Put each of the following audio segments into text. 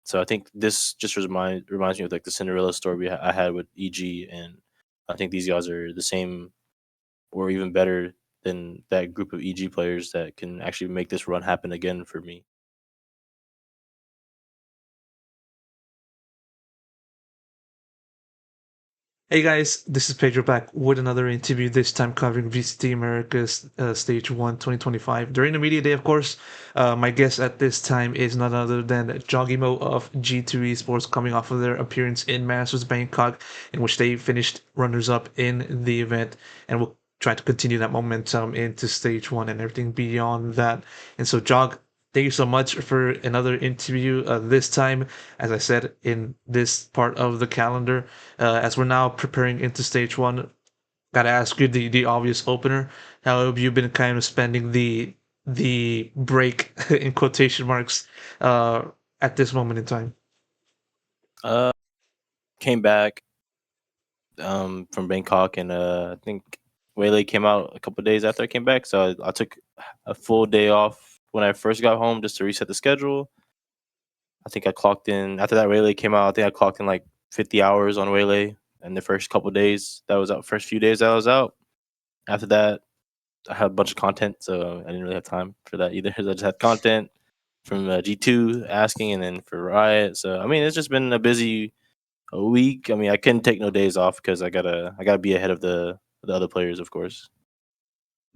So I think this just reminds me of like the Cinderella story I had with EG, and I think these guys are the same or even better than that group of EG players that can actually make this run happen again for me. Hey guys, this is Pedro back with another interview, this time covering VCT Americas Stage 1 2025. During the media day, of course, my guest at this time is none other than JAWGEMO of G2 Esports, coming off of their appearance in Masters Bangkok, in which they finished runners-up in the event, and will try to continue that momentum into Stage 1 and everything beyond that. And so, Jog, thank you so much for another interview, this time, as I said, in this part of the calendar. As we're now preparing into Stage 1, gotta ask you the obvious opener. How have you been kind of spending the break in quotation marks at this moment in time? Uh, Came back from Bangkok, and I think Waylay came out a couple days after I came back, so I took a full day off when I first got home just to reset the schedule. I think I clocked in after that Waylay came out. I think I clocked in like 50 hours on Waylay in the first couple days. That was out first few days that I was out. After that, I had a bunch of content, so I didn't really have time for that either. I just had content from G2 asking, and then for Riot. So I mean, it's just been a week. I mean, I couldn't take no days off because I gotta be ahead of the other players, of course.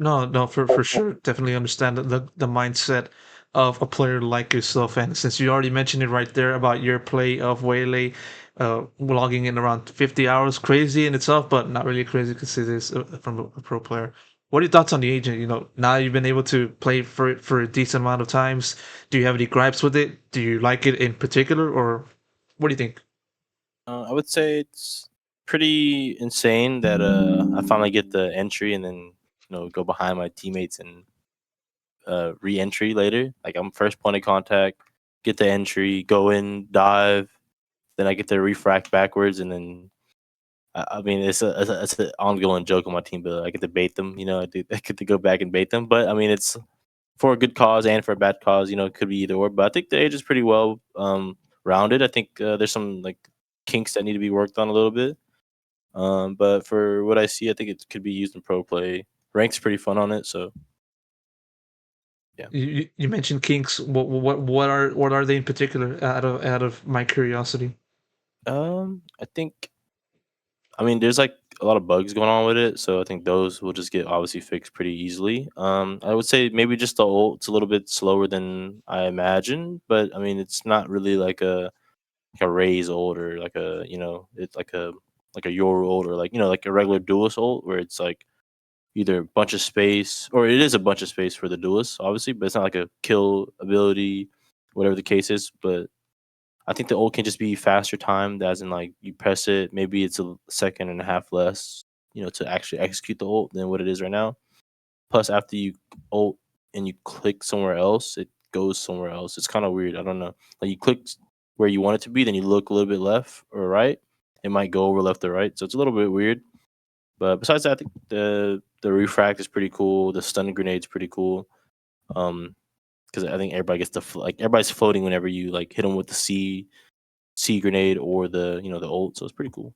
No, no, for sure. Definitely understand the mindset of a player like yourself. And since you already mentioned it right there about your play of Waylay, logging in around 50 hours, crazy in itself, but not really crazy because it is from a pro player. What are your thoughts on the agent? You know, now you've been able to play for it for a decent amount of times. Do you have any gripes with it? Do you like it in particular, or what do you think? I would say it's pretty insane that I finally get the entry and then go behind my teammates and re-entry later. Like I'm first point of contact, get the entry, go in, dive, then I get to refract backwards, and then I mean it's an ongoing joke on my team, but I get to bait them. I get to go back and bait them. But I mean it's for a good cause and for a bad cause. It could be either or. But I think the age is pretty well rounded. I think there's some like kinks that need to be worked on a little bit. But for what I see, I think it could be used in pro play. Rank's pretty fun on it, so yeah. You mentioned kinks. What are they in particular? Out of my curiosity. I think I mean there's like a lot of bugs going on with it, so I think those will just get obviously fixed pretty easily. I would say maybe just the ult's a little bit slower than I imagined, but I mean it's not really like a raise ult or like a it's like a your ult or like like a regular duelist ult where it's like either a bunch of space or it is a bunch of space for the duelist, obviously, but it's not like a kill ability, whatever the case is. But I think the ult can just be faster timed, as in like you press it, maybe it's a second and a half less, to actually execute the ult than what it is right now. Plus, after you ult and you click somewhere else, it goes somewhere else. It's kind of weird. I don't know. Like you click where you want it to be, then you look a little bit left or right. It might go over left or right, so it's a little bit weird. But besides that, I think the refract is pretty cool. The stun grenade's pretty cool. Because I think everybody gets like everybody's floating whenever you like hit them with the C grenade or the ult. So it's pretty cool.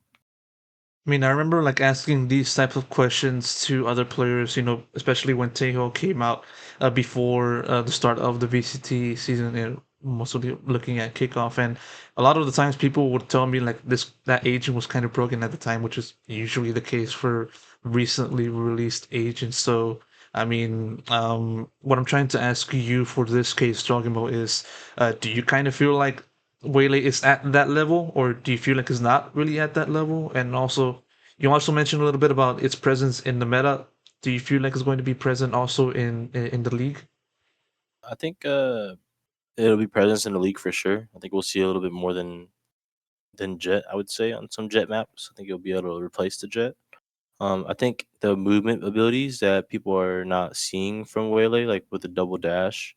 I mean, I remember like asking these types of questions to other players, especially when Tejo came out before the start of the VCT season, and mostly looking at kickoff. And a lot of the times, people would tell me like that agent was kind of broken at the time, which is usually the case for recently released agents. So, I mean, what I'm trying to ask you for this case, Jogimo, is do you kind of feel like Waylay is at that level, or do you feel like it's not really at that level? And also, you also mentioned a little bit about its presence in the meta. Do you feel like it's going to be present also in the league? I think it'll be presence in the league for sure. I think we'll see a little bit more than Jet. I would say on some Jet maps. I think it'll be able to replace the Jet. I think the movement abilities that people are not seeing from Waylay, like with the double dash,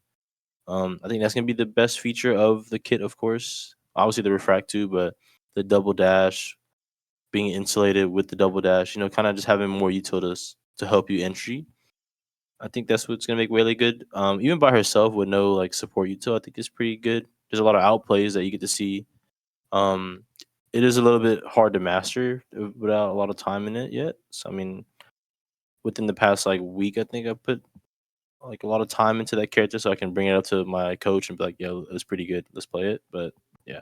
I think that's gonna be the best feature of the kit, of course. Obviously the refract too, but the double dash, being insulated with the double dash, kind of just having more utilities to help you entry. I think that's what's gonna make Waylay good. Even by herself with no like support util, I think is pretty good. there's a lot of outplays that you get to see. Um, it is a little bit hard to master without a lot of time in it yet. So I mean, within the past like week, I think I put like a lot of time into that character so I can bring it up to my coach and be like, "Yo, it's pretty good. Let's play it." But yeah.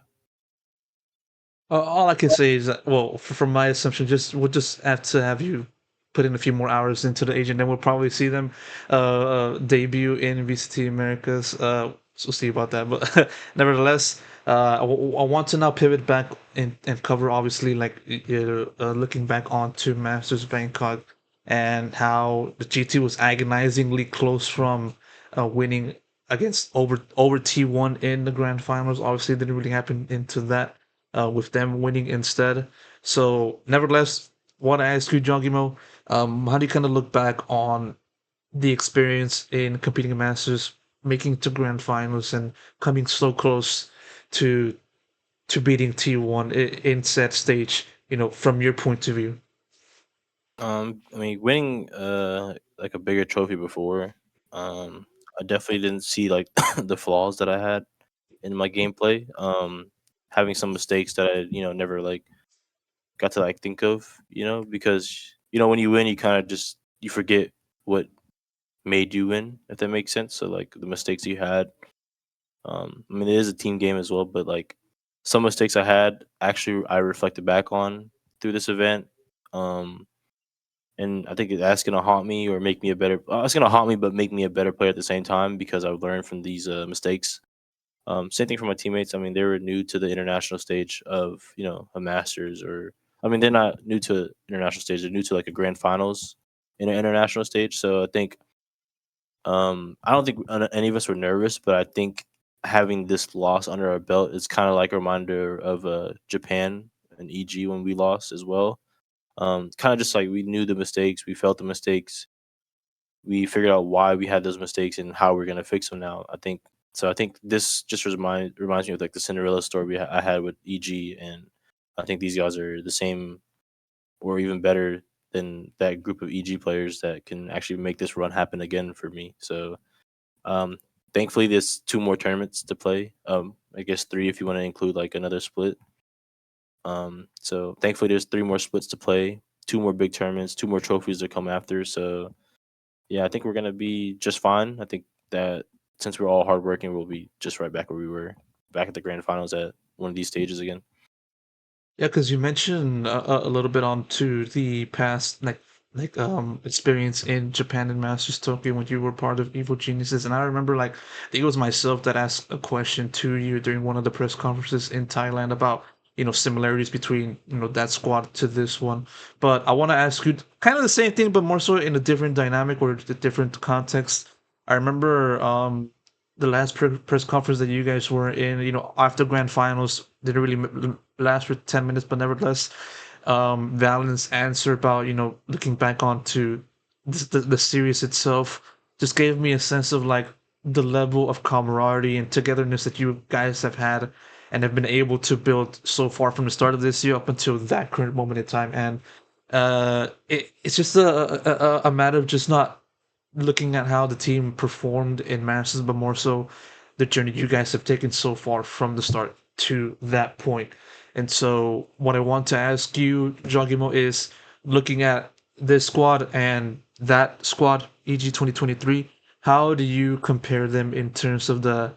All I can say is that, well, from my assumption, we'll just have to have you put in a few more hours into the agent, then we'll probably see them debut in VCT Americas. So we'll see about that. But nevertheless, I want to now pivot back and cover, obviously, like looking back onto Masters Bangkok and how the G2 was agonizingly close from winning against over T1 in the grand finals. Obviously, it didn't really happen into that with them winning instead. So, nevertheless, want to ask you, JAWGEMO, how do you kind of look back on the experience in competing in Masters, making it to grand finals, and coming so close to beating T1 in said stage? From your point of view. I mean, winning like a bigger trophy before, I definitely didn't see like the flaws that I had in my gameplay. Having some mistakes that I never like got to like think of, because when you win, you kind of just you forget what made you win, if that makes sense. So like the mistakes you had. I mean, it is a team game as well, but like some mistakes I had, actually, I reflected back on through this event. Um, and I think that's gonna haunt me or make me a better. It's gonna haunt me, but make me a better player at the same time because I've learned from these mistakes. Same thing for my teammates. I mean, they were new to the international stage of a Masters, or I mean, they're not new to international stage. They're new to like a grand finals in an international stage. So I think I don't think any of us were nervous, but I think having this loss under our belt is kind of like a reminder of Japan and EG when we lost as well. Kind of just like we knew the mistakes, we felt the mistakes, we figured out why we had those mistakes and how we're gonna fix them now. I think so. I think this just reminds me of like the Cinderella story I had with EG, and I think these guys are the same or even better than that group of EG players that can actually make this run happen again for me. So um, thankfully, there's two more tournaments to play. I guess three if you want to include like another split. So thankfully, there's three more splits to play, two more big tournaments, two more trophies to come after. So yeah, I think we're gonna be just fine. I think that since we're all hardworking, we'll be just right back where we were back at the grand finals at one of these stages again. Yeah, because you mentioned a little bit on to the past, experience in Japan and Masters Tokyo when you were part of Evil Geniuses, and I remember like I think it was myself that asked a question to you during one of the press conferences in Thailand about similarities between that squad to this one. But I want to ask you kind of the same thing, but more so in a different dynamic or a different context. I remember the last press conference that you guys were in, after grand finals, didn't really last for 10 minutes, but nevertheless, Valent's answer about, looking back onto the series itself just gave me a sense of like the level of camaraderie and togetherness that you guys have had and have been able to build so far from the start of this year up until that current moment in time. And it's just a matter of just not looking at how the team performed in Masters, but more so the journey you guys have taken so far from the start to that point. And so, what I want to ask you, JAWGEMO, is looking at this squad and that squad, EG 2023, how do you compare them in terms of the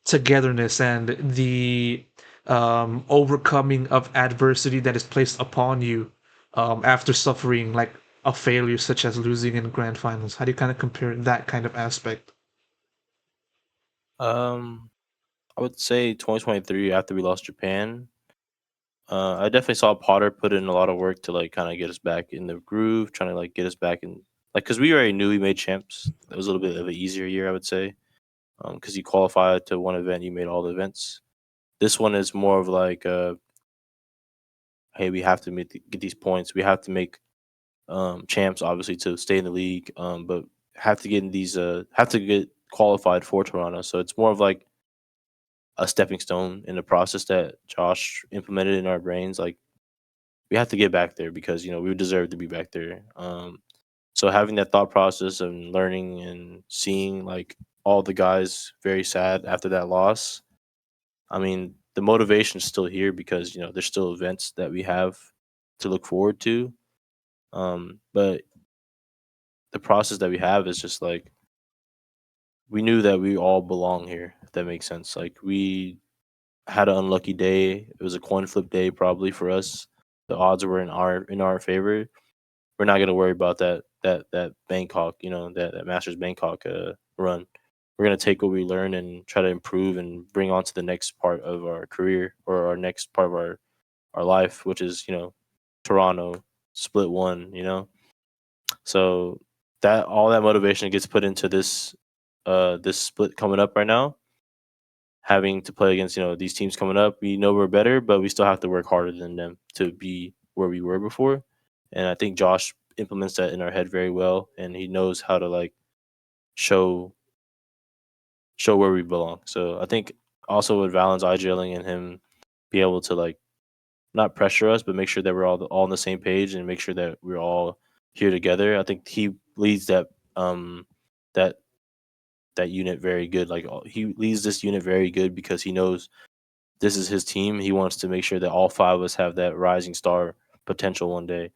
togetherness and the overcoming of adversity that is placed upon you after suffering like a failure such as losing in grand finals? How do you kind of compare that kind of aspect? Um, I would say 2023 after we lost Japan. I definitely saw Potter put in a lot of work to like kind of get us back in the groove, trying to like get us back in like because we already knew we made champs. It was a little bit of an easier year, I would say, because you qualified to one event, you made all the events. This one is more of like, hey, we have to get these points. We have to make champs, obviously, to stay in the league. But have to get in these, have to get qualified for Toronto. So it's more of like a stepping stone in the process that Josh implemented in our brains. Like we have to get back there because we deserve to be back there. So having that thought process and learning and seeing like all the guys very sad after that loss, I mean, the motivation's still here because there's still events that we have to look forward to. But the process that we have is just like we knew that we all belong here. If that makes sense. Like we had an unlucky day. It was a coin flip day probably for us. The odds were in our favor. We're not gonna worry about that Bangkok, that Masters Bangkok run. We're gonna take what we learn and try to improve and bring on to the next part of our career or our next part of our life, which is Toronto split one. So that all that motivation gets put into this split coming up right now, having to play against these teams coming up. We know we're better, but we still have to work harder than them to be where we were before. And I think Josh implements that in our head very well, and he knows how to like show show where we belong. So I think also with Valen's IGLing and him be able to like not pressure us, but make sure that we're all on the same page and make sure that we're all here together. I think he leads that that unit very good. Like he leads this unit very good because he knows this is his team. He wants to make sure that all five of us have that rising star potential one day.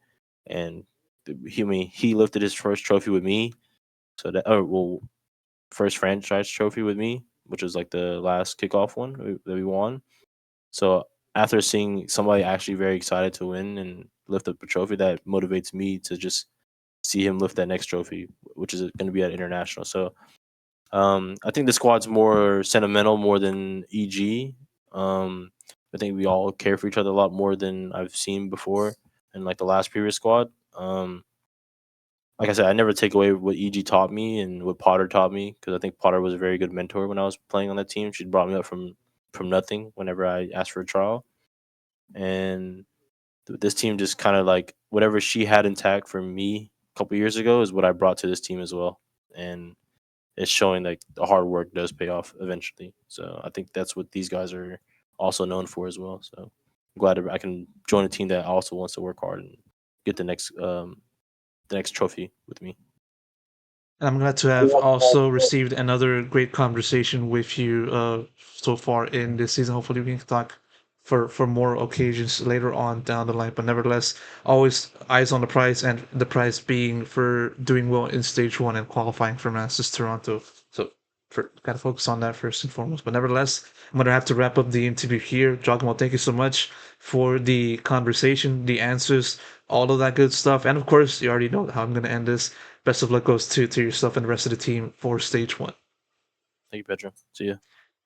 And he lifted his first trophy with me. So first franchise trophy with me, which was like the last kickoff one that we won. So after seeing somebody actually very excited to win and lift up a trophy, that motivates me to just see him lift that next trophy, which is going to be at international. So I think the squad's more sentimental more than EG. I think we all care for each other a lot more than I've seen before in like the last previous squad. Like I said, I never take away what EG taught me and what Potter taught me because I think Potter was a very good mentor when I was playing on that team. She brought me up from nothing whenever I asked for a trial, and this team just kind of like whatever she had intact for me a couple years ago is what I brought to this team as well, and it's showing like the hard work does pay off eventually. So I think that's what these guys are also known for as well. So I'm glad I can join a team that also wants to work hard and get the next trophy with me. And I'm glad to have also received another great conversation with you so far in this season. Hopefully, we can talk for more occasions later on down the line. But nevertheless, always eyes on the prize, and the prize being for doing well in stage one and qualifying for Masters Toronto. So, gotta focus on that first and foremost. But nevertheless, I'm gonna have to wrap up the interview here. JAWGEMO, thank you so much for the conversation, the answers, all of that good stuff, and of course, you already know how I'm gonna end this. Best of luck goes to yourself and the rest of the team for stage one. Thank you, Pedro. See ya.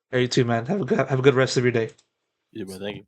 Hey, you too, man. Have a good rest of your day. You too, bro. Thank you.